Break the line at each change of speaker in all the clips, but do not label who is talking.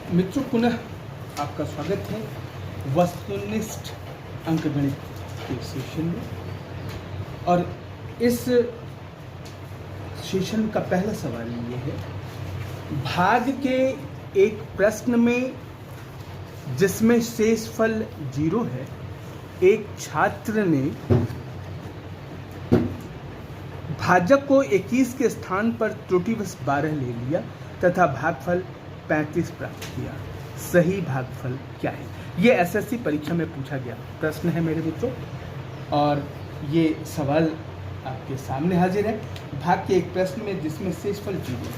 मित्रों, पुनः आपका स्वागत है वस्तुनिष्ठ अंकगणित के सेशन में। और इस सेशन का पहला सवाल ये है, भाग के एक प्रश्न में जिसमें शेषफल 0 है, एक छात्र ने भाजक को 21 के स्थान पर त्रुटिवश 12 ले लिया तथा भागफल 35 प्राप्त किया। सही भागफल क्या है? ये एसएससी परीक्षा में पूछा गया प्रश्न है मेरे मित्रों, और ये सवाल आपके सामने हाजिर है। भाग के एक प्रश्न में जिसमें शेषफल 0 है,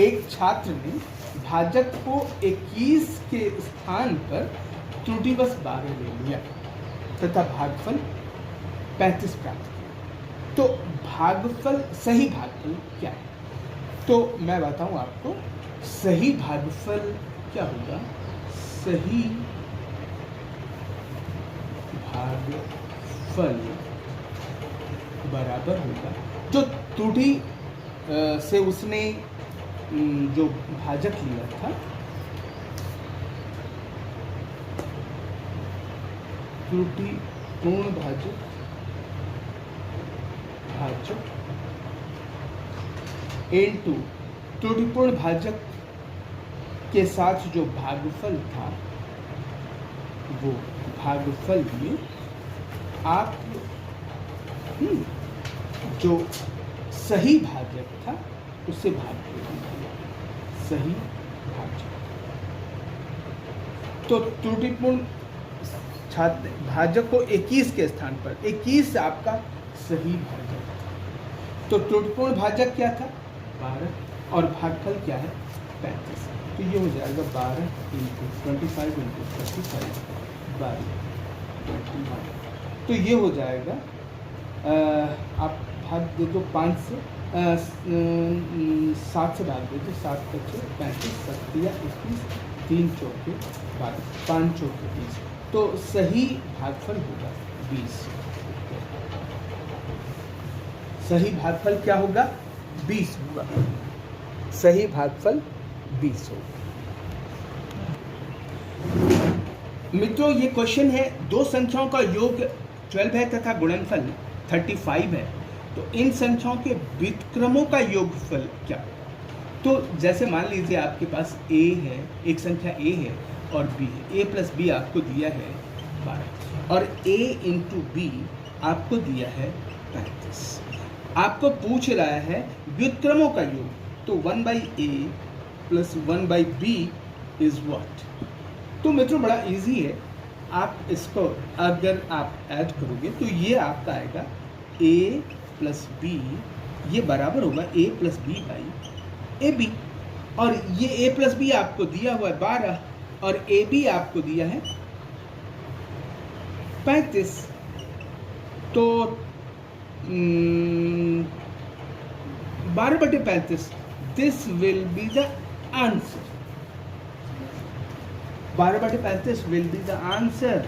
एक छात्र ने भाजक को 21 के स्थान पर त्रुटिवश 12 ले लिया तथा भागफल 35 प्राप्त किया। तो भागफल, सही भागफल क्या है? तो मैं बताऊं आपको, सही भागफल क्या होगा। सही भागफल बराबर होगा जो त्रुटि से उसने जो भाजक लिया था, त्रुटिपूर्ण भाजक इनटू त्रुटिपूर्ण भाजक के साथ जो भागफल था, वो भागफल में आप जो सही भाजक था उससे भाग दीजिए। सही भाजक तो त्रुटिपूर्ण भाजक को 21 के स्थान पर 21 आपका सही भाजक था। तो त्रुटिपूर्ण भाजक क्या था? 12, और भागफल क्या है? 35। तो ये हो जाएगा 12 × 25 × 35 12 21। तो ये हो जाएगा, आप भाग दे दो 5 से, 7 से भाग दे दो, 7 × 35 7 या 21, 3 चौके 12, 5 चौके 20। तो सही भागफल होगा 20। सही भागफल क्या होगा? 20 होगा। सही भागफल 20 होगा। मित्रों, ये क्वेश्चन है, दो संख्याओं का योग 12 है तथा गुणनफल 35 है, तो इन संख्याओं के व्युत्क्रमों का योगफल क्या? तो जैसे मान लीजिए आपके पास a है, एक संख्या a है और b है। a + b आपको दिया है 12 और a × b आपको दिया है 35। आपको पूछ रहा है व्युत्क्रमों का योग, तो 1/a + 1/b इज व्हाट? तो मित्रों बड़ा इजी है, आप इसको अगर आप ऐड करोगे तो ये आपका आएगा a + b, ये बराबर होगा a + b/ab, और ये a + b आपको दिया हुआ है 12 और ab आपको दिया है 35। तो 12/35, this will be the answer. 12/35 will be the answer.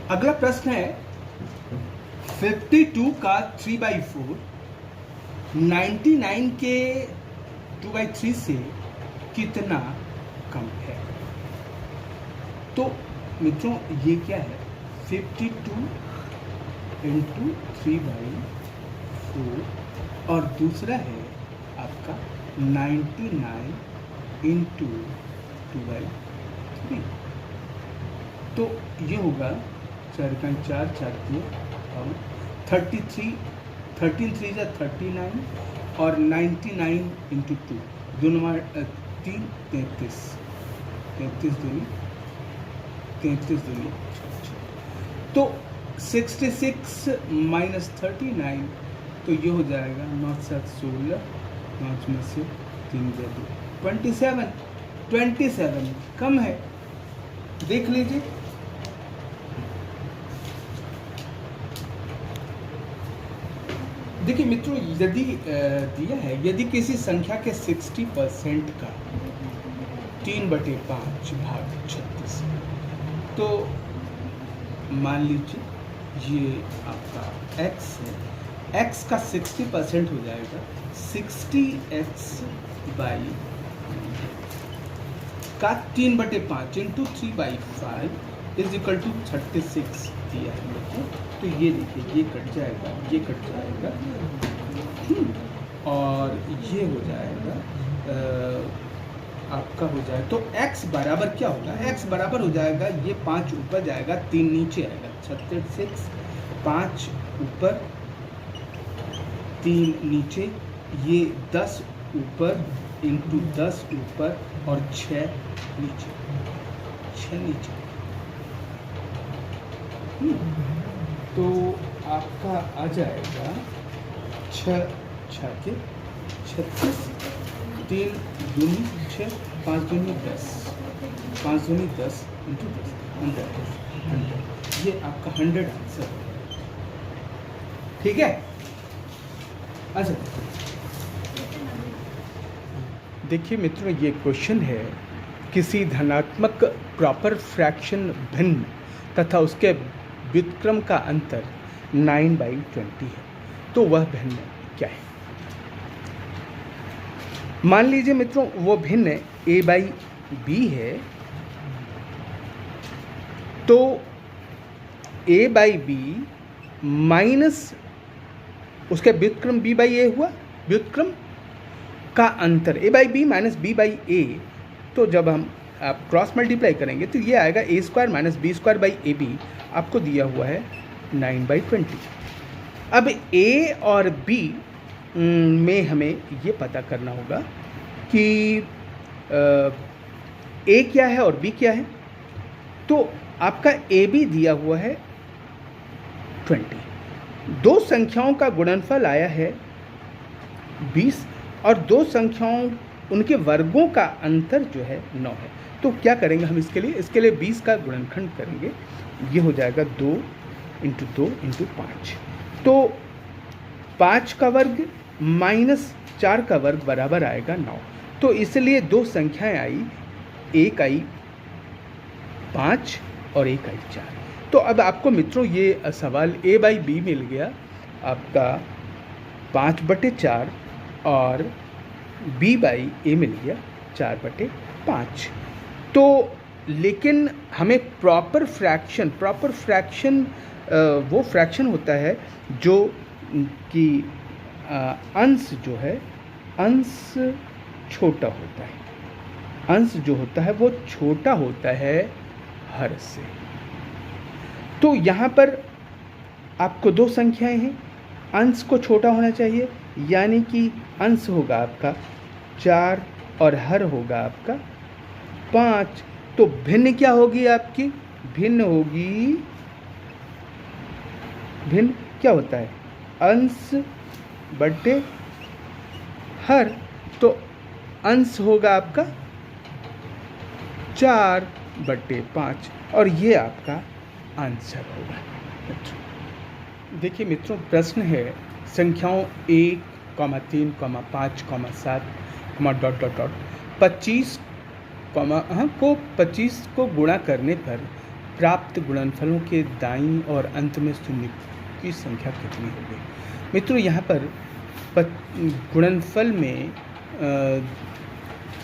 अगला प्रश्न है, 52 का 3/4 99 के 2/3 से कितना कम है? तो मित्रों ये क्या है? 52 × 3/4 और दूसरा है आपका 99 × 2/3। तो ये होगा 4 × 4 4 और 33, 13 3 = 39 और 99 × 2 दोनों 3 33, 33 दूनी 33 दूनी। तो 66 - 39, तो ये हो जाएगा 9 × 7 16, 5 में से 3 × 2 27 कम है। देख लीजिए, देखिए मित्रों, यदि दिया है, यदि किसी संख्या के 60% का 3/5 भाग 36, तो मान लीजिए ये आपका x है, x का 60% हो जाएगा 60x बाई का 3/5 इंटू 3/5 इज इक्वल टू 36 दिया है लोगों। तो ये देखिए ये कट जाएगा, ये कट जाएगा और ये हो जाएगा आपका हो जाए तो x बराबर क्या होगा, x बराबर हो जाएगा ये 5 ऊपर जाएगा 3 नीचे आएगा 36, 5 ऊपर 3 नीचे, ये 10 ऊपर इंटू 10 ऊपर और 6 नीचे, 6 नीचे। तो आपका आ जाएगा 6 के 36, 3 दूनी 6, 5 दूनी 10, 5 दूनी 10 इंटू 10 100, ये आपका 100 आंसर है। ठीक है। अच्छा देखिए मित्रों, ये क्वेश्चन है किसी धनात्मक प्रॉपर फ्रैक्शन भिन्न तथा उसके व्युत्क्रम का अंतर 9/20 है, तो वह भिन्न क्या है। मान लीजिए मित्रों वो भिन्न a/b है, तो a/b माइनस उसके व्युत्क्रम b/a हुआ, व्युत्क्रम का अंतर a/b माइनस b/a। तो जब हम आप क्रॉस मल्टीप्लाई करेंगे तो ये आएगा a² माइनस b² आपको दिया हुआ है 9/20। अब a और b में हमें ये पता करना होगा कि a क्या है और b क्या है। तो आपका ab दिया हुआ है 20, दो संख्याओं का गुणनफल आया है 20 और दो संख्याओं उनके वर्गों का अंतर जो है 9 है। तो क्या करेंगे हम इसके लिए 20 का गुणनखंड करेंगे, ये हो जाएगा 2 इंटू 2 इंटू 5। तो 5 का वर्ग माइनस 4 का वर्ग बराबर आएगा 9। तो इसलिए दो संख्याएं आई, एक आई 5 और एक आई 4। तो अब आपको मित्रों ये सवाल a/b मिल गया आपका 5/4 और b/a मिल गया 4/5। तो लेकिन हमें प्रॉपर फ्रैक्शन वो फ्रैक्शन होता है जो कि अंश जो है अंश छोटा होता है, अंश जो होता है वो छोटा होता है हर से। तो यहाँ पर आपको दो संख्याएं हैं, अंश को छोटा होना चाहिए, यानी कि अंश होगा आपका 4 और हर होगा आपका 5। तो भिन्न क्या होगी आपकी, भिन्न होगी, भिन्न क्या होता है अंश बटे हर। तो अंश होगा आपका 4/5 और ये आपका आंसर होगा। देखिए मित्रों, प्रश्न है संख्याओं 1, 3, 5, 7, ... 25 को 25 को गुणा करने पर प्राप्त गुणनफलों के दाईं और अंत में शून्य की संख्या कितनी होगी। मित्रों यहाँ पर गुणनफल में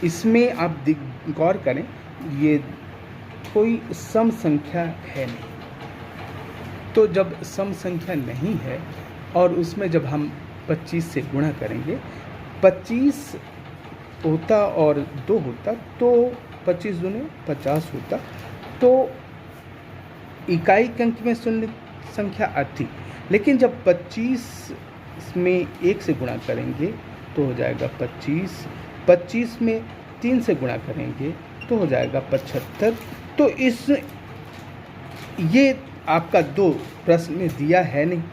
इसमें आप गौर करें, ये कोई सम संख्या है नहीं। तो जब सम संख्या नहीं है और उसमें जब हम 25 से गुणा करेंगे, 25 होता और 2 होता तो 25 दूने 50 होता, तो इकाई के अंक में शून्य संख्या आती। लेकिन जब 25 में 1 से गुणा करेंगे तो हो जाएगा 25, 25 में 3 से गुणा करेंगे तो हो जाएगा 75। तो ये आपका 2 प्रश्न में दिया है नहीं,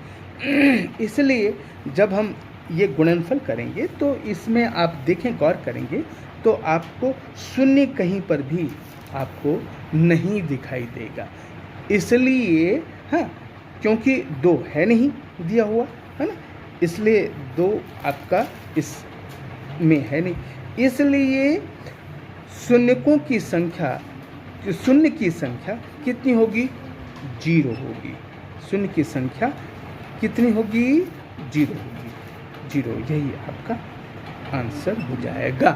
इसलिए जब हम ये गुणनफल करेंगे तो इसमें आप देखें, गौर करेंगे तो आपको शून्य कहीं पर भी आपको नहीं दिखाई देगा। इसलिए हाँ, क्योंकि 2 है नहीं दिया हुआ है ना, इसलिए 2 आपका इस में है नहीं, इसलिए शून्यकों की संख्या, शून्य की संख्या कितनी होगी, 0 होगी। शून्य की संख्या कितनी होगी, जीरो होगी, जीरो, यही आपका आंसर हो जाएगा।